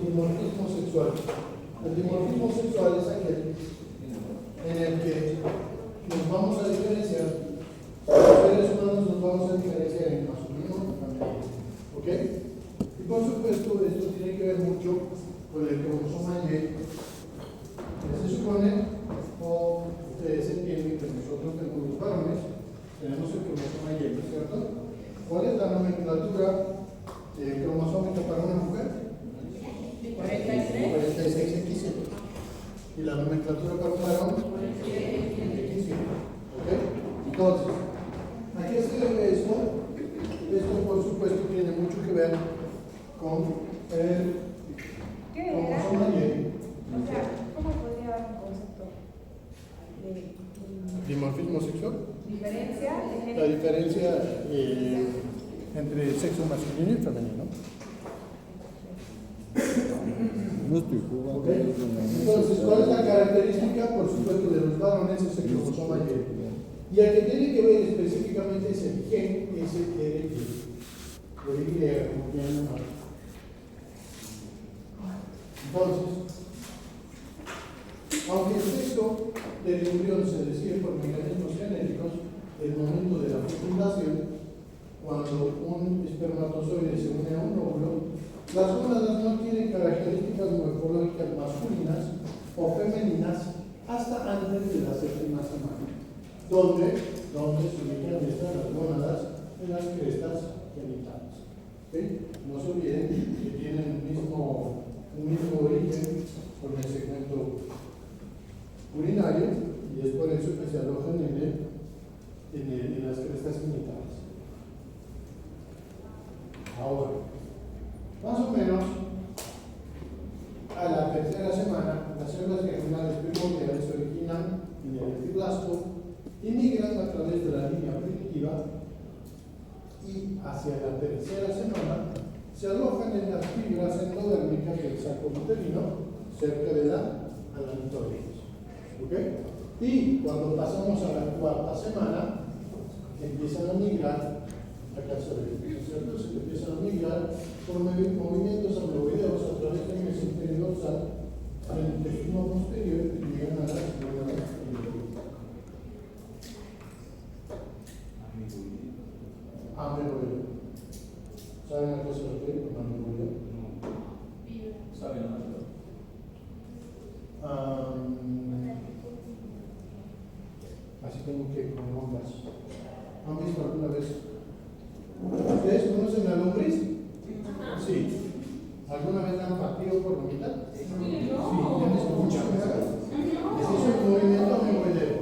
dimorfismo sexual. El dimorfismo sexual es aquel en el que nos vamos a diferenciar, los seres humanos nos vamos a diferenciar en masculino y femenino. ¿Ok? Y por supuesto, esto tiene que ver mucho con el cromosoma Y, que se supone, o ustedes entienden que nosotros tenemos los varones, tenemos el cromosoma Y, ¿no es cierto? ¿Cuál es la nomenclatura cromosómica para una mujer? 46XY. ¿Y la nomenclatura para un varón? 45. ¿Ok? Entonces, ¿a qué se debe esto? Esto, por supuesto, tiene mucho que ver con el cromosoma Y. O sea, ¿cómo podría dar un concepto de ¿Dimorfismo sexual? diferencia de género? La diferencia entre el sexo masculino y femenino. No estoy jugando. ¿Okay? Entonces, ¿cuál es la característica? Por supuesto, de los varones es el cromosoma Y. Y el que tiene que ver específicamente es el gen, es el Y. O Y, como quieran llamar. Entonces, aunque el sexo del embrión se decide por mecanismos genéticos, el momento de la fecundación, cuando un espermatozoide se une a un óvulo, las gónadas no tienen características morfológicas masculinas o femeninas hasta antes de la séptima semana, donde se ubican las gónadas en las crestas genitales. ¿Okay? No se olviden que tienen un mismo origen con el segmento urinario y es por eso que se alojan en las crestas genitales. Ahora, más o menos a la tercera semana, las células germinales primordiales se originan en el epiblasto y migran a través de la línea primitiva y hacia la tercera semana se alojan en las fibras endodérmicas del saco uterino cerca de la alantoides. ¿Ok? Y cuando pasamos a la cuarta semana, empiezan a migrar, acá se ve, ¿cierto? Se empiezan a migrar por movimientos amloideos a través del mesenterio dorsal al intestino posterior y llegan a las gónadas endocrinas. Amigoideo. ¿Saben a qué se refiere con amigoideo? ¿Saben algo? Así como que con ondas. ¿Han visto alguna vez? ¿Ustedes conocen la lombriz? Sí. ¿Alguna vez la han partido por la mitad? Sí, ya me escuchan. Ese es el movimiento amigoideo.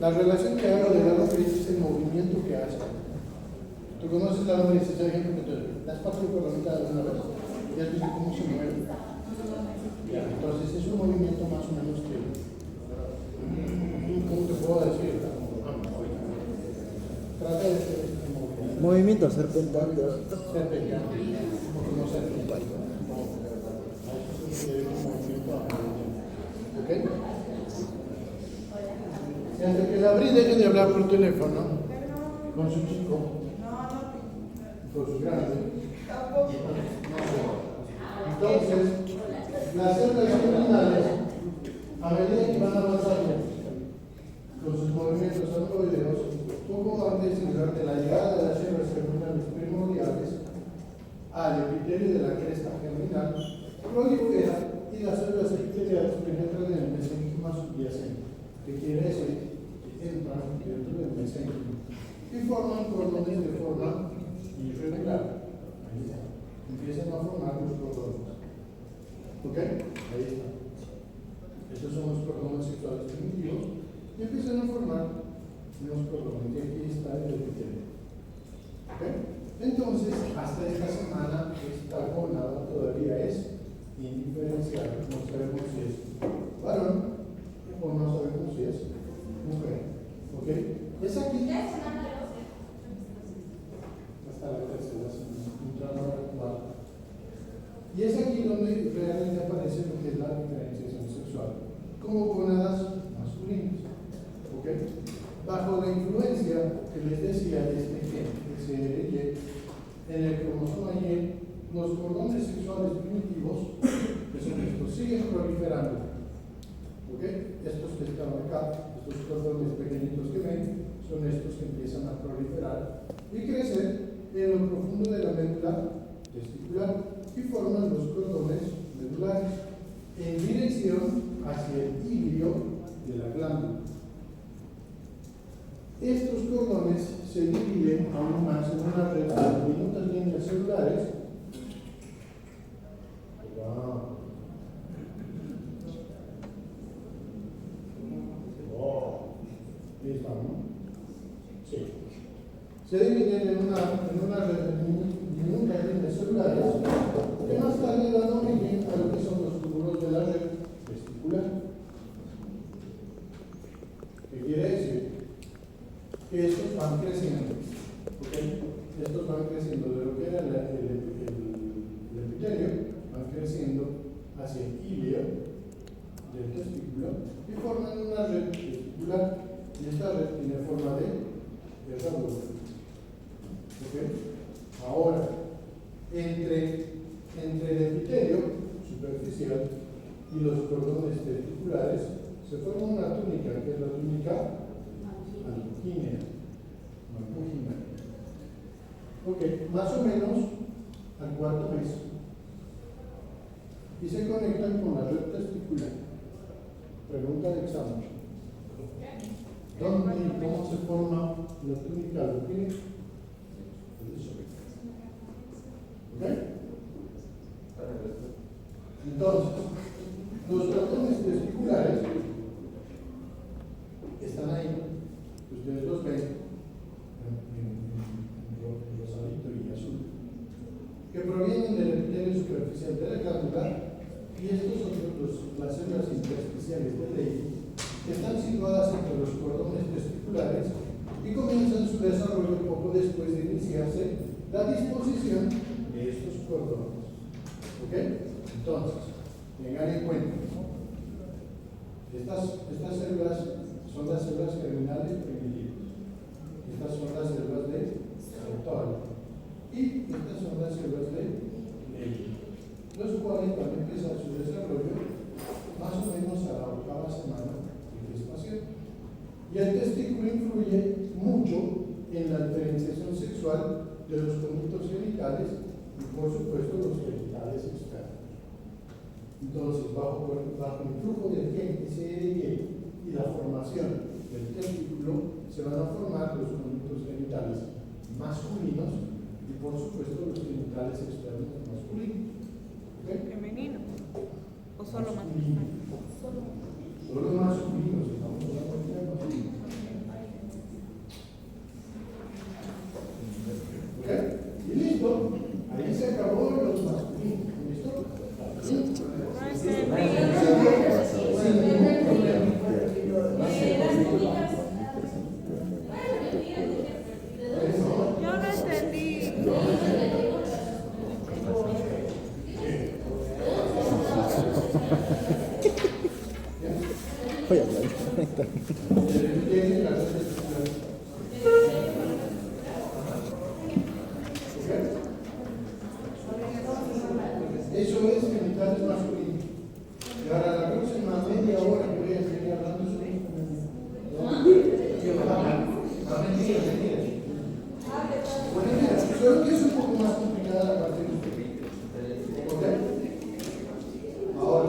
La relación que hago de la lombriz es el movimiento que hace. ¿Tú conoces la lombriz? Es el ejemplo que te doy. ¿La has partido por la mitad alguna vez? ¿Ya has visto cómo se mueve? Ya, entonces es un movimiento más o menos que... ¿Cómo te puedo decir? Trata de hacer este movimiento. Movimiento serpental. Serpental. Como serpental. Eso es un movimiento amigoideo. ¿Ok? Y hasta que la Bri deje de hablar por teléfono con su chico, con su grande, entonces las células germinales, a medida que van avanzando con sus movimientos amigoideos, poco antes de la llegada de las células germinales primordiales al epitelio de la cresta germinal, prolifera y las células epiteliales penetran en el mesenquima subyacente. ¿Qué quiere decir? Que entran dentro del mesenquima y forman cordones de forma irregular. Ahí está. Empiezan a formar los cordones. ¿Ok? Ahí está. Estos son los cordones sexuales primitivos y empiezan a formar los cordones. Y aquí está el epitelio. ¿Ok? Entonces, hasta esta semana, esta gónada todavía es indiferencial. No sabemos si es varón o no sabemos si es mujer. ¿Ok? Es aquí. Hasta la tercera semana, entrando a la cuarta. Y es aquí donde realmente aparece lo que es la diferenciación sexual. secuencia de este gen, SRY, en el cromosoma Y, los cordones sexuales primitivos, que son estos, siguen proliferando. ¿Ok? Estos que están acá, estos cordones pequeñitos que ven, son estos que empiezan a proliferar y crecer en lo profundo de la médula testicular y forman los cordones medulares en dirección hacia el hígado de la glándula. Estos cordones se dividen aún más en una red de diminutas líneas celulares. Wow. Ahí está, ¿no? Sí. Se dividen en una red de diminutas líneas celulares que más tarde dan origen a lo que son los túbulos de la red testicular. ¿Qué quiere decir? Que estos van creciendo, ¿okay? Estos van creciendo de lo que era el epitelio, van creciendo hacia el hígado del testículo y forman una red testicular, y esta red tiene forma de herradura. ¿Okay? Ahora, entre el epitelio superficial y los cordones testiculares se forma una túnica, que es la túnica Mancugínea. Ok, más o menos al cuarto mes. Y se conectan con la red testicular. Pregunta de examen. ¿Dónde y cómo se forma la túnica luquínea? ¿Ok? Entonces, los cordones testiculares están ahí. Ustedes los ven en rosadito y azul, que provienen del epitelio superficial de la glándula, y estos son las células intersticiales de Leydig, que están situadas entre los cordones testiculares y comienzan su desarrollo poco después de iniciarse la disposición de estos cordones. ¿Ok? Entonces, tengan en cuenta, estas células son las células germinales primitivas. Estas son las células de Sertoli. Y estas son las células de Leydig, los cuales van a empezar su desarrollo más o menos a la 8ª semana de gestación. Y el testículo influye mucho en la diferenciación sexual de los conductos genitales y, por supuesto, los genitales externos. Entonces, bajo el flujo del gen SRY y la formación del testículo, se van a formar los conductos genitales masculinos y, por supuesto, los genitales externos masculinos. ¿Okay? ¿Femenino? ¿O solo masculino? Solo masculinos, estamos hablando de masculinos. ¿Ok? Y listo. Ahí se acabó los masculinos. ¿Listo? Yo no entendí. Voy a hablar. Eso es genitales masculinos. Y ahora la próxima media hora que voy a seguir hablando sobre mentira. Bueno, mira, solo que es un poco más complicada la parte de usted. ¿Ok? Ahora,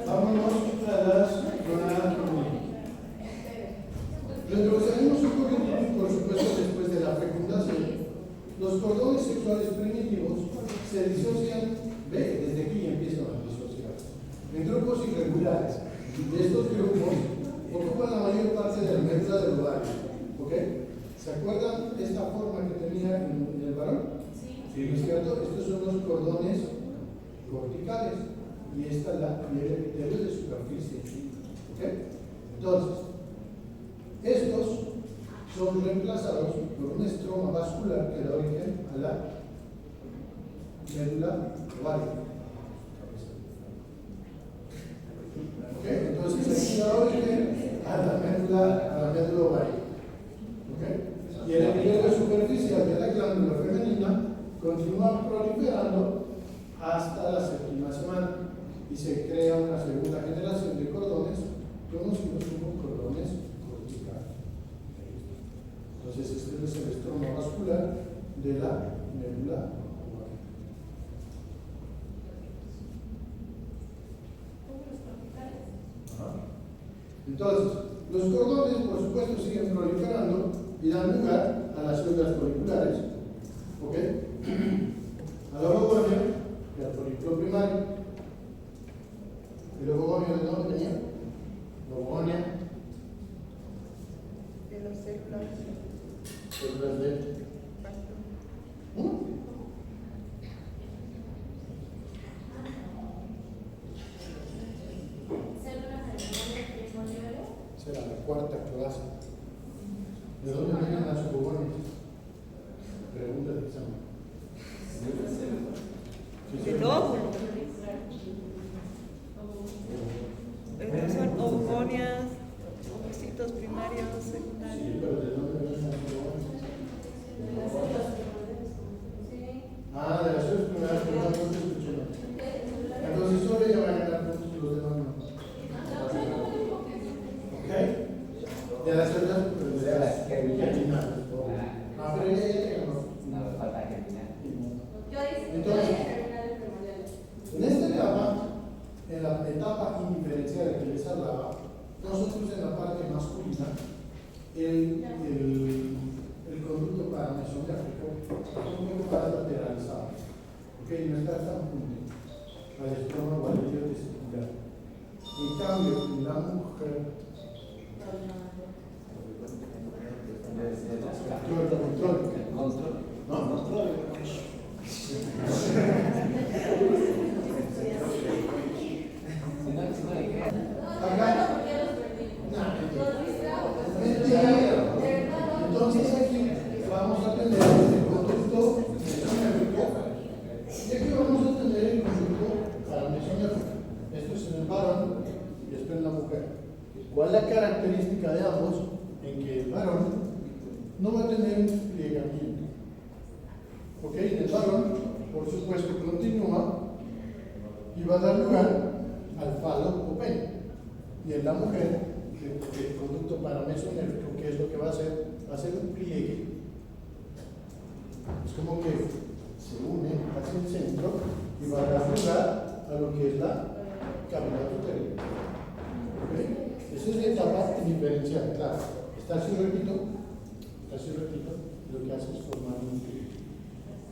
vámonos a las gonadas. Retrocedemos un poquito y, por supuesto, después de la fecundación, los cordones sexuales primitivos se disocian, ve, desde aquí empiezan a disociarse, en grupos irregulares. De estos grupos ocupan la mayor parte de la médula del ovario. ¿Ok? ¿Se acuerdan esta forma que tenía en el varón? Sí. ¿No es cierto? Estos son los cordones corticales y esta es el epitelio de superficie. ¿Ok? Entonces, estos son reemplazados por un estroma vascular que da origen a la médula ovárica. ¿Ok? Entonces, aquí da origen a la médula ovárica. ¿Ok? Y el epitelio de superficie decía que la glándula femenina continúa proliferando hasta la séptima semana y se crea una segunda generación de cordones conocidos como cordones corticales. Entonces, este es el estroma vascular de la médula ovárica. Entonces, los cordones, por supuesto, siguen proliferando y dan lugar a las células foliculares, ¿ok? A la ovogonia y al folículo primario. ¿El ovogonio de dónde venía? La ovogonia. De las células. Células de. Será la cuarta clase. ¿De dónde vienen las ovogonias? Pregunta de examen. Del óvulo. Estas son ovogonias, ovocitos primarios, Sí, secundarios. pero ¿de dónde vienen las ovogonias? Ah, de las células primeras, perdón, no te escuché. Entonces solo ella va a ganar puntos los demás no. ¿Ok? De las células germinales. Ah, pero ella ganó. Entonces, en esta etapa, en la etapa indiferencial que les hablaba, nosotros en la parte masculina, el conducto paramesográfico es un poco más lateralizado, ¿ok? No está tan junto al estroma o al líquido testicular. En cambio, en la mujer, control. Entonces aquí vamos a tener el conducto mesonérgico y aquí vamos a tener el conducto paramesonérgico. Esto es en el varón y esto en la mujer. ¿Cuál es la característica de ambos? En que el varón no va a tener un plegamiento. ¿Ok? En el varón, por supuesto, continúa y va a dar lugar al falo o pene. Y en la mujer, el conducto paramesonérgico, ¿qué es lo que va a hacer? Va a hacer un pliegue. Es como que se une hacia el centro y va a dar lugar a lo que es la cavidad uterina. ¿Ok? Esa es la etapa indiferencial. Claro, está así rectito, lo que hace es formar un pliegue.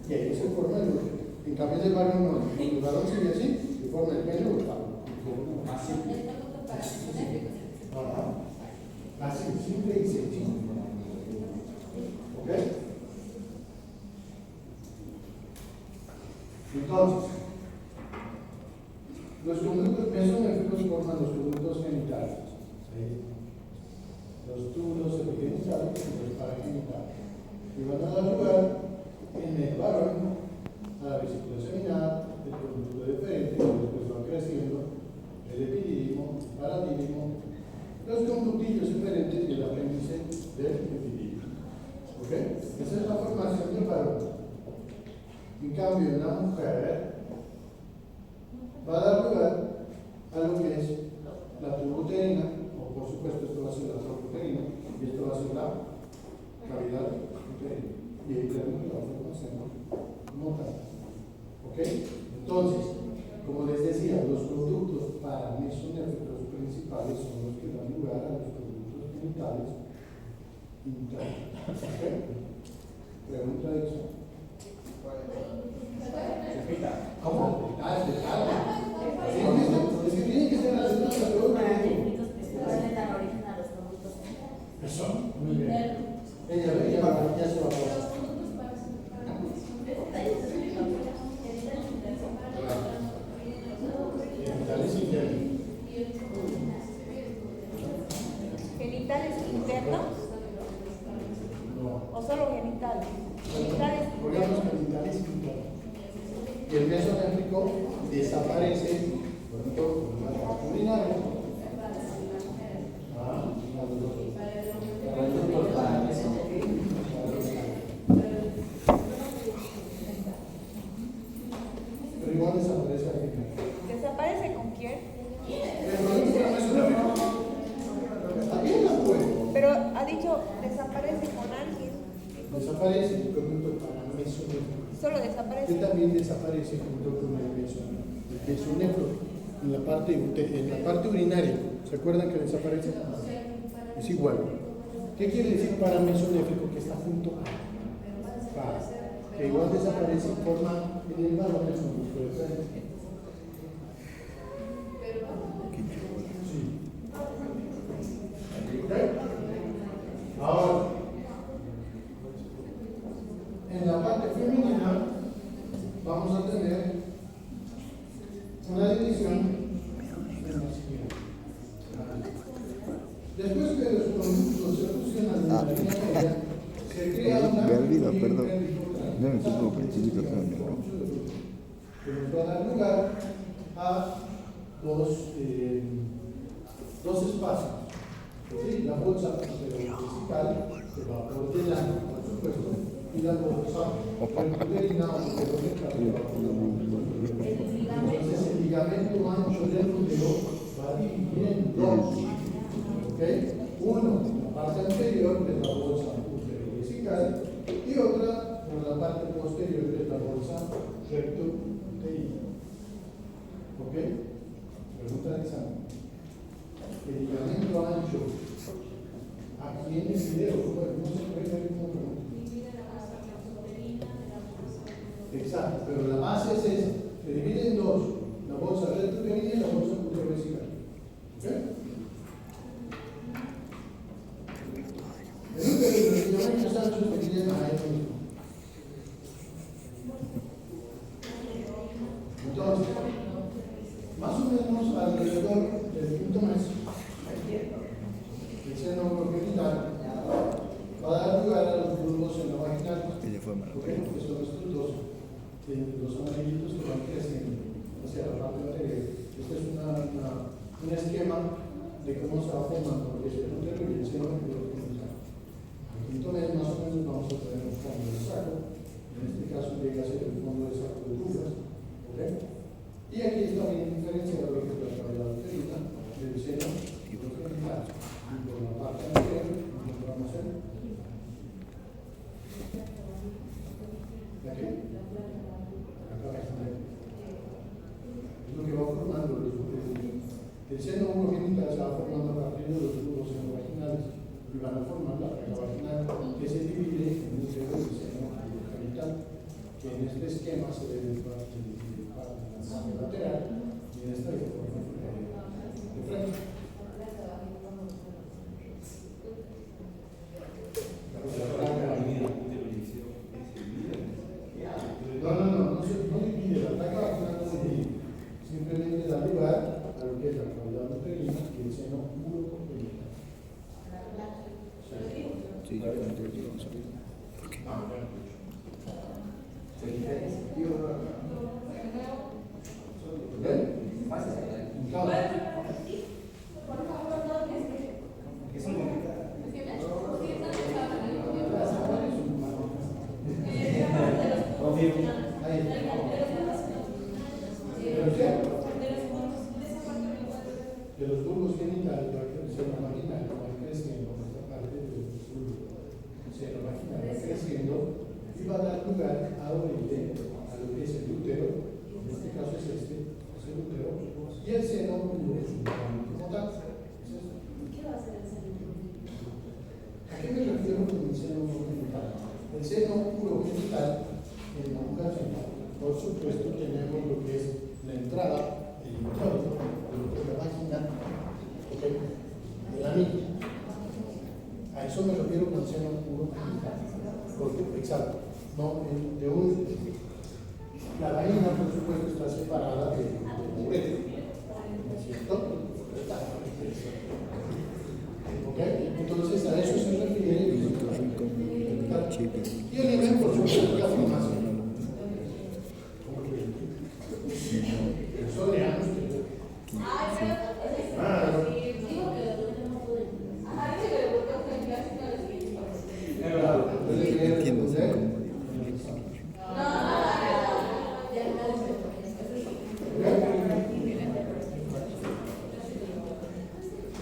Y ahí se forma el útero. En cambio del varón no, el varón sigue así y forma el pene o el falo. Así. Así, simple y sencillo. ¿Ok? Entonces, los conductos mesonérgicos forman los conductos genitales. Los túbulos epigenitales y los paragenitales. Y van a dar lugar en el varón a la vesícula seminal, el conducto deferente, que después va creciendo, el epidídimo, el paradídimo, los conductillos diferentes y el apéndice del epidídimo. ¿Ok? Esa es la formación del varón. En cambio, en la mujer va a dar lugar a lo que es la tubuterina, o por supuesto esto va a ser la troputerina, y esto va a ser la cavidad uterina. Y ahí tenemos la formación motal. ¿Ok? Entonces, como les decía, los conductos paramesonérgicos principales son los que dan lugar a los conductos genitales internos. ¿Ok? Pregunta de eso. ¿Cómo? Es que tiene que ser así, eso, muy bien. Ella ya se va a pasar. Genitales internos. ¿Genitales internos? No. ¿O solo genitales? Genitales Órganos genitales internos. Y el mesonérgico desaparece desaparece el conducto paramesonéfrico, Solo que desaparece. también desaparece junto con el mesonéfrico en la parte urinaria. ¿Se acuerdan que desaparece? Es igual. ¿Qué quiere decir paramesonéfrico? Que está junto a que igual desaparece en forma en el barómetro. Sí. ¿Ok? Ahora, en la parte femenina vamos a tener una división de la siguiente. Después que los conductos se fusionan en la línea media, se crea una Me olvido, perdón. No me equivoco, el chiquito que me que nos va a dar lugar a dos espacios. ¿Sí? La bolsa vesical, que va por delante, por supuesto, y la bolsa recuperina o entonces el ligamento ancho del útero va a dividir en dos. ¿Okay? Uno, la parte anterior de la bolsa vesical y otra por la parte posterior de la bolsa recto-uterina. ¿Ok? Pregunta de examen. El ligamento ancho aquí en el video, no se puede ver cómo. Exacto, pero la base es esa. Se divide en dos: la bolsa recto-uterina y la bolsa uterovesical. ¿Ok? El útero y los ligamentos anchos se dividen a ellos mismos. Entonces, más o menos alrededor del quinto mes, el seno progenital va a dar lugar a los bulbos senovaginales. Porque son estos dos, los amarillitos que van creciendo hacia la parte anterior. Este es un esquema de cómo se va formando el útero y el seno progenital. Al quinto mes, más o menos, vamos a tener un fondo de saco. En este caso, llega a ser el fondo de saco de Douglas. ¿Okay? Y aquí está bien diferenciado lo que es la cavidad uterina del seno progenital. Y por la parte anterior encontramos aquí. Acá está. Es lo que va formando el seno progenital se va formando a partir de los bulbos senovaginales y van a formar la placa vaginal que se divide en un seno del seno genital, que en este esquema se debe lateral y en esta de forma de frente. No divide, la placa vaginal no se divide, simplemente da lugar a lo que es la cavidad uterina y el seno urogenital. Sí, yo entendí. ¿Por qué? De los bulbos genitales, el seno vaginal va creciendo, esta parte del seno vaginal va creciendo y va a dar lugar a lo que es el útero, en este caso es el útero, y el seno urogenital como tal. ¿Qué va a hacer el seno urogenital? ¿A qué me refiero con el seno urogenital? El seno urogenital, en la mujer, por supuesto, tenemos lo que es la entrada, el introito, la vagina, ¿okay? De la niña. A eso me refiero con seno urogenital. Porque, exacto, no, la vagina, por supuesto, está separada del uretro, ¿no es cierto? ¿Ok? Entonces, a eso se refiere. Y el nivel, por supuesto, la formación.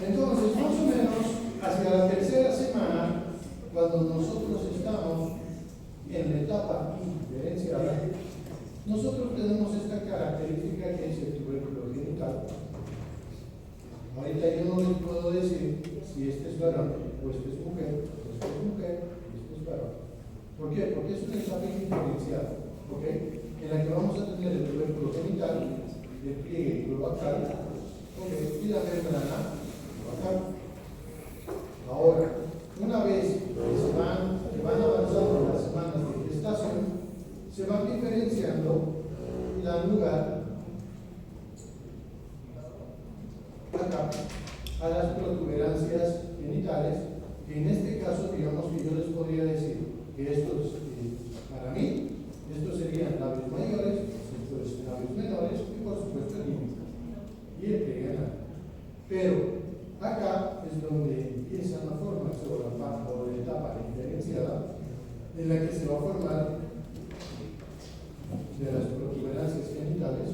Entonces, más o menos, hacia la tercera semana, cuando nosotros estamos en la etapa indiferenciada, nosotros tenemos esta característica que es el tubérculo genital. Ahorita yo no les puedo decir si este es varón o este es mujer, o este es mujer y este es varón. ¿Por qué? Porque es una etapa indiferenciada, ¿ok? En la que vamos a tener el tubérculo genital, el pliegue cloacal, ¿ok? Y la membrana cloacal. Ahora, una vez que van avanzando las semanas de gestación, se van diferenciando y dan lugar acá a las protuberancias genitales, que en este caso, digamos que yo les podría decir que estos, para mí, estos serían labios mayores, estos labios menores y por supuesto el límite y el pliegue anal. Pero acá es donde empiezan a formarse la etapa diferenciada en la que se va a formar de las protuberancias genitales,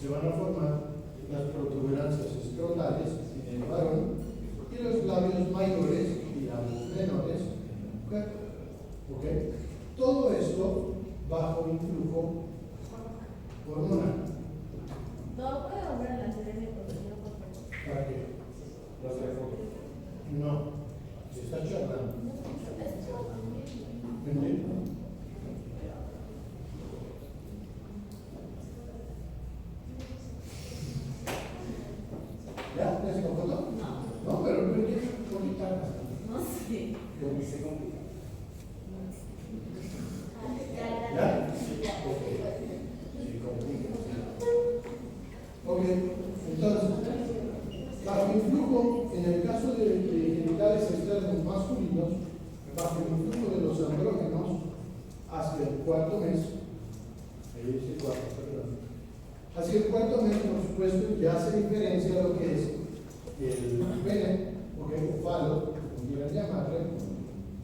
se van a formar las protuberancias escrotales en el varón y los labios mayores y labios menores en la mujer. ¿Ok? Todo esto bajo influjo hormonal. ¿Todo puede volver a la serie de producción por favor? ¿Para qué? No, se está charlando. ¿Entiendes? ¿Ya? ¿Ya se completó? No, pero ¿por qué tardas? No sé. Porque se complica. ¿Ya? Se complica. Ok, entonces, bajo influjo, en el caso de genitales externos masculinos, bajo el influjo de los andrógenos, hacia el cuarto mes, hacia el cuarto mes, por supuesto, ya se diferencia lo que es el pene, o falo, como quieran llamarle,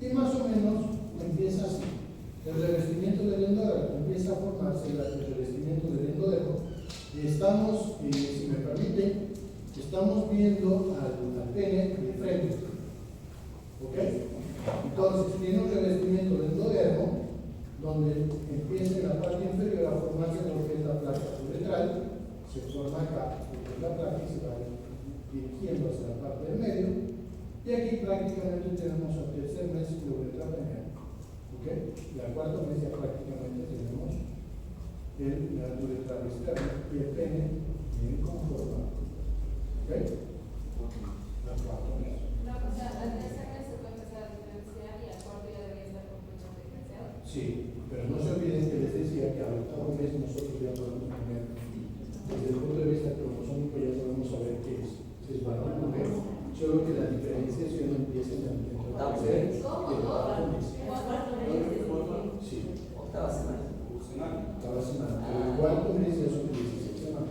y más o menos empieza así. El revestimiento del endodermo empieza a formarse, el revestimiento del endodermo, y estamos, si me permiten, estamos viendo al pene de frente. ¿Ok? Entonces, tiene un revestimiento del endodermo, donde empieza en la parte inferior a formarse lo que es la placa uretral, se forma acá, lo que es la placa y se va dirigiendo hacia la parte del medio, y aquí prácticamente tenemos al tercer mes de uretra peniana. ¿Ok? Y al cuarto mes ya prácticamente tenemos la uretral externa y el pene bien conformado. ¿Ok? Al cuarto mes. No, o sea, al tercer mes se puede empezar a diferenciar y al cuarto ya debería estar completamente diferenciado. Sí, pero no se olviden que les decía que al octavo mes nosotros ya podemos poner, desde el punto de vista cromosómico ya podemos saber qué es, si es varón o mujer, solo que la diferenciación empieza en el tercer y el cuarto mes. Sí, Octava semana. octava semana, pero el cuarto mes ya son 16 semanas.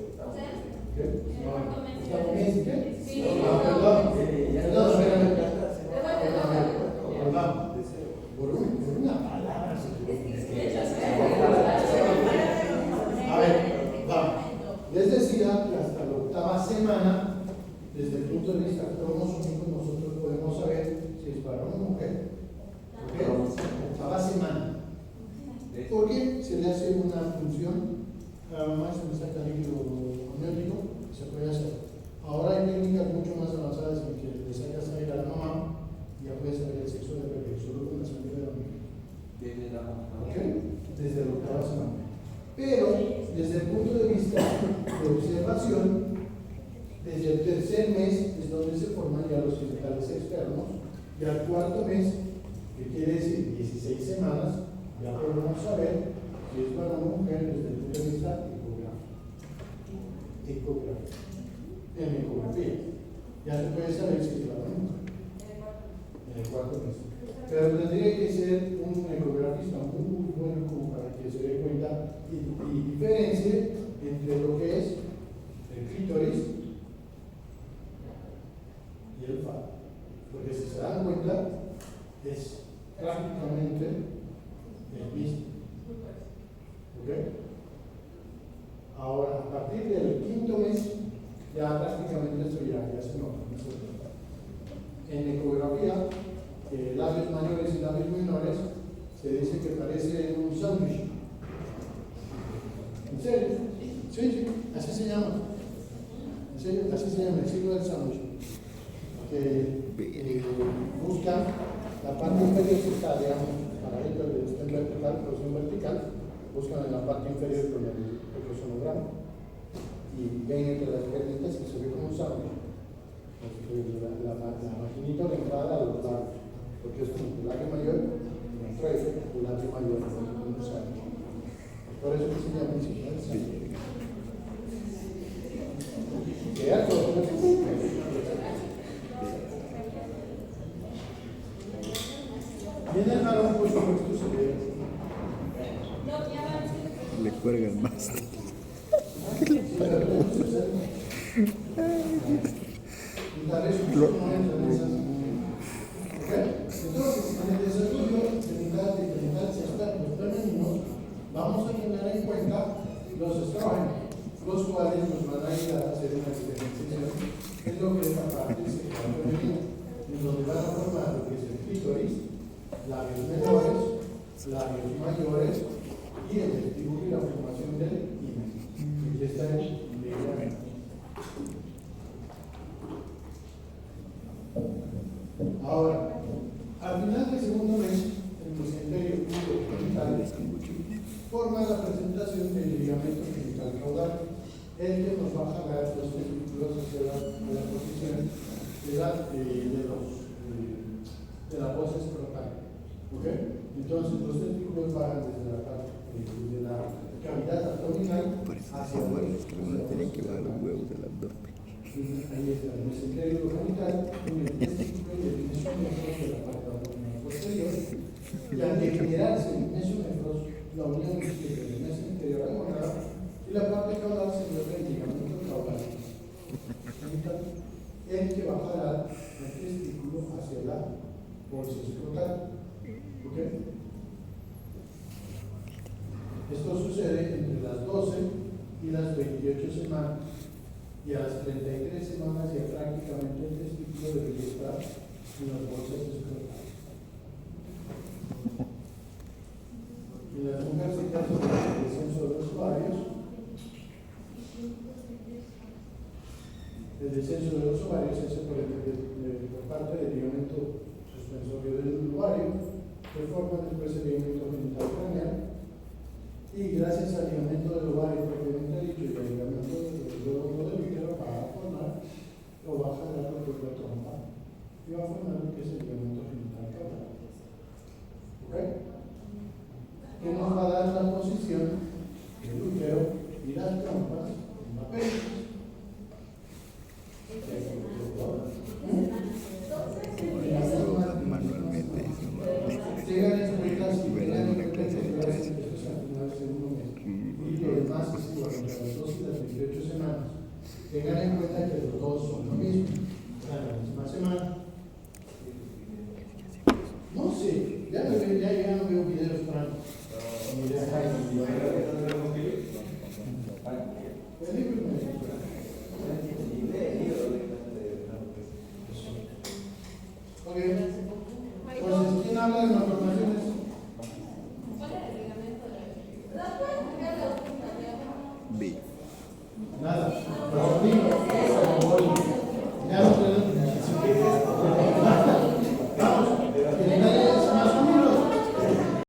O sea, ¿Qué? el cuarto mes. ¿Octavo mes qué? Sí. No, perdón, espérame. Perdón. Por una palabra. A ver, vamos. Les decía que hasta la octava semana, desde el punto de vista cromosómico, nosotros podemos saber si es varón o mujer. ¿Ok? Octava semana. Porque se le hace una función, a la mamá se le saca líquido amniótico, se puede hacer. Ahora hay técnicas mucho más avanzadas en que le sacas aire a la mamá y ya puedes saber el sexo del bebé, solo con la sangre de la mujer. ¿Ok? Desde la octava semana. Pero, desde el punto de vista de observación, desde el tercer mes es donde se forman ya los genitales externos, y al cuarto mes, que quiere decir 16 semanas, ya podemos saber si es varón o mujer desde el punto de vista ecográfico. En ecografía. Ya se puede saber si es varón o mujer. En el cuarto mes. Pero tendría que ser un ecografista muy bueno como para que se dé cuenta y diferencie entre lo que es el clítoris y el falo. Porque si se dan cuenta, es prácticamente el mismo. ¿Ok? Ahora, a partir del quinto mes, ya prácticamente esto ya se nota. En ecografía, labios mayores y labios menores, se dice que parece un sándwich. ¿En serio? Sí, sí, así se llama. ¿En serio? Así se llama, el signo del sándwich. Que busca la parte inferior, que está, digamos, paradito, está en vertical, posición vertical, buscan en la parte inferior con el sonograma y ven entre las piernitas y se ve como un sándwich. La maquinita orientada a los labios, porque es como el labio mayor, el labio mayor, como un sándwich. Por eso que se llama el signo del sándwich. Queda todo. Viene el varón puesto por tu cerebro. Le cuelgan más. Entonces, en el desarrollo genital sexual de los femeninos, vamos a tener en cuenta los estrógenos, los cuales nos van a ayudar a hacer una diferenciación en lo que es la parte sexual femenina, en donde van a formar lo que es el clítoris, labios menores, labios mayores y el vestíbulo y la formación del himen. Y está en ligeramente. Ahora, al final del segundo mes, el mesenterio genital forma la presentación del ligamento genital caudal, el que nos va a jalar los testículos hacia la posición de la voz escrotal. ¿Ok? Entonces, los testículos bajan desde la parte de la cavidad abdominal hacia afuera. Tienen que bajar los huevos del abdomen. Ahí está el mesenterio genital, con el testículo y el mesionefros de la parte abdominal posterior. Y al degenerarse el mesionefros, la unión entre el mesenterio agonal y la parte caudal se vuelve el ligamento caudal genital, el que va a jalar el testículo hacia la bolsa escrotal. ¿Ok? Esto sucede entre las 12 y las 28 semanas, y a las 33 semanas ya prácticamente el testículo debería estar en las bolsas escrotales. En las mujeres se trata del descenso de los ovarios. El descenso de los ovarios se hace por parte del ligamento suspensorio del ovario, que forma después el ligamento genital craneal, y gracias al ligamento del ovario propiamente dicho y al ligamento del globo del útero va a formar o va a jalar lo que es la trompa y va a formar lo que es el ligamento genital caudal. ¿Ok? Que nos va a dar la posición del útero y las trompas en la pelvis. Manualmente Llegan en cuentas y llegan en cuentas y lo demás es igual entre las 2 y las 28 semanas. Tengan en cuenta que los dos son lo mismo, la misma semana. No sé, ya no veo videos para ok, entonces, ¿quién habla de malformaciones? ¿Cuál es el ligamento de B. Nada, pero digo,